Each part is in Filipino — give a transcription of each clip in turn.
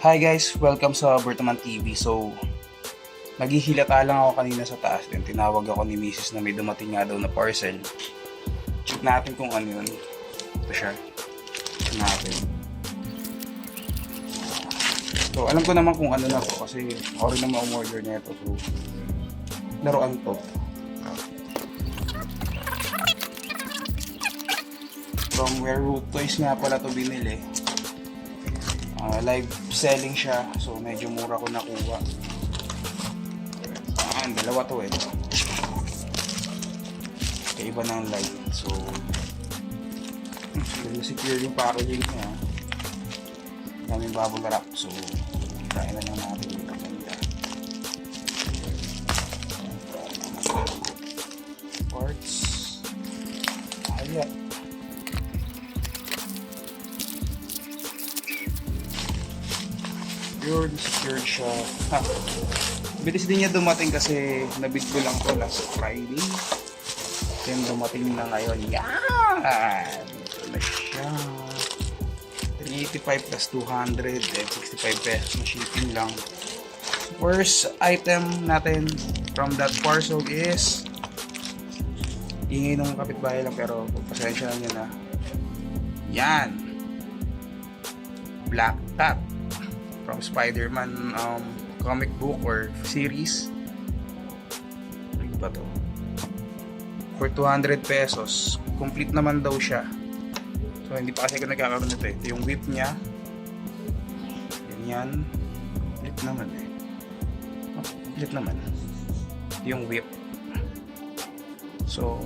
Hi guys, welcome sa Bertaman TV. So, naghihilata lang ako kanina sa taas. Then tinawag ako ni Mrs. na may dumating nga daw na parcel. Check natin kung ano yun. Ito siya. Check natin. So, alam ko naman kung ano na to kasi ako rin naman umorder na ito. So, laruan to. From Where Root Toys nga pala to binili. Live selling siya, so medyo mura ko nakuha. Dalawa to eh. Kaiba ng live. So, secure yung packaging niya. Daming bubble wrap. So, try na lang natin yung ganda. Parts. Ayan. Secured siya. Bilis din niya dumating kasi nabid ko lang to last Friday. Then dumating na ngayon. Yan! Ito na siya. 385 plus 200 and 65 pesos na shipping lang. First item natin from that parcel is ingay ng kapitbahay lang pero pasensya na niya na. Yan! Black Cat from Spider-Man comic book or series. Ano ba to? For 200 pesos. Complete naman daw siya. So hindi pa kasi ako nagkakaroon nito eh. Ito yung whip niya. Ganyan. Complete naman eh. Oh, complete naman. Ito yung whip. So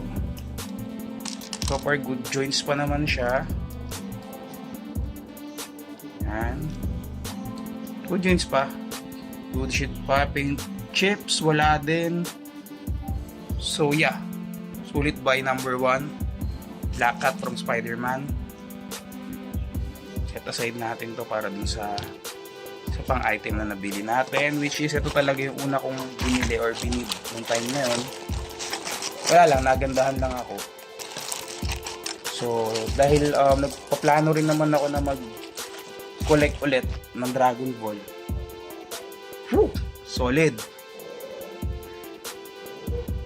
far good joints pa naman siya. Yan. Good joints pa. Good shit pa. Paint chips. Wala din. So yeah. Sulit buy number 1. Black Cat from Spider-Man. Set aside natin to para dun sa pang item na nabili natin. Which is ito talaga yung una kong binili or binib nung time na yun. Wala lang. Nagandahan lang ako. So dahil nagpaplano rin naman ako na collect ulit ng Dragon Ball. Whew, solid.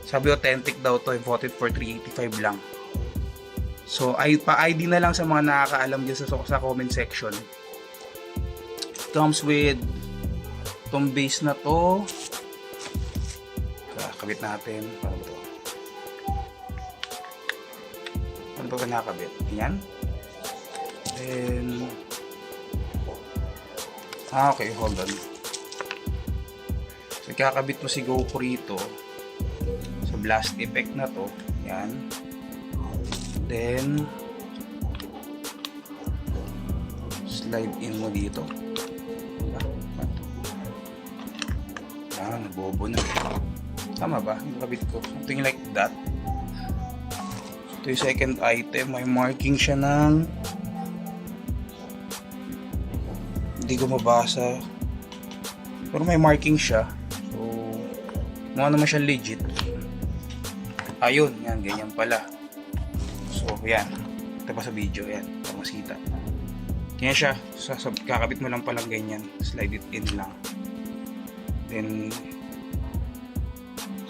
Sabi authentic daw to, voted for 385 lang. So pa-ID na lang sa mga nakakaalam dyan sa comment section. Comes with itong base na to. Kakabit natin. Paano ba to? Paano ba nakakabit? Yan. Then okay, hold on. So, kakabit mo si Goku rito sa blast effect na to. Yan. Then, slide in mo dito. Nabobo na. Tama ba? Yung kabit ko. Something like that. Ito yung second item. May marking siya ng hindi ko mabasa pero may marking siya, so mukha naman siya legit. Ayun, yan, ganyan pala. So yan, ito pa sa video, yan, para masita. Ganyan siya, kakabit mo lang palang ganyan, slide it in lang, then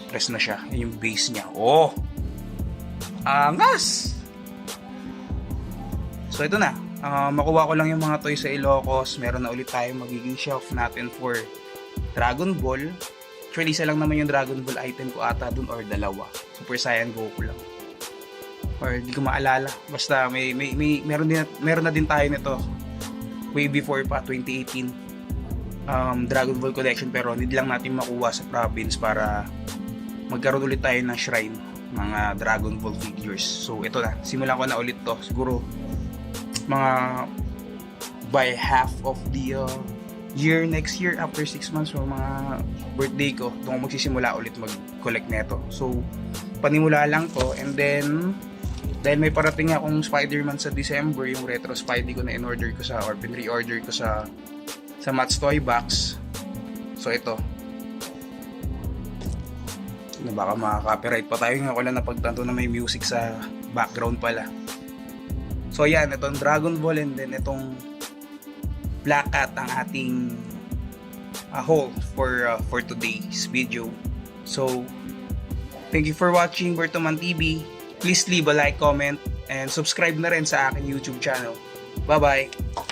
press na siya. Yan yung base niya. Oh, angas! So ito na. Makuha ko lang yung mga toys sa Ilocos. Meron na ulit tayong magiging shelf natin for Dragon Ball. Actually, isa lang naman yung Dragon Ball item ko ata dun or dalawa. Super Saiyan Goku lang. Or hindi ko maalala. Basta meron na din tayo nito way before pa, 2018. Dragon Ball collection pero hindi lang natin makuha sa province para magkaroon ulit tayo ng shrine mga Dragon Ball figures. So ito na, simulan ko na ulit to. Siguro mga by half of the year next year after 6 months o mga birthday ko doon ako magsisimula ulit mag-collect neto. So panimula lang to, and then dahil may parating akong Spider-Man sa December, yung retro Spidey ko na in-order ko sa or pin-reorder ko sa Mats Toy Box. So ito na baka maka-copyright pa tayo, nga ko lang napagtanto na may music sa background pala. So yan, itong Dragon Ball and then itong Black Cat ang ating haul for today's video. So, thank you for watching Bertoman TV. Please leave a like, comment, and subscribe na rin sa aking YouTube channel. Bye-bye!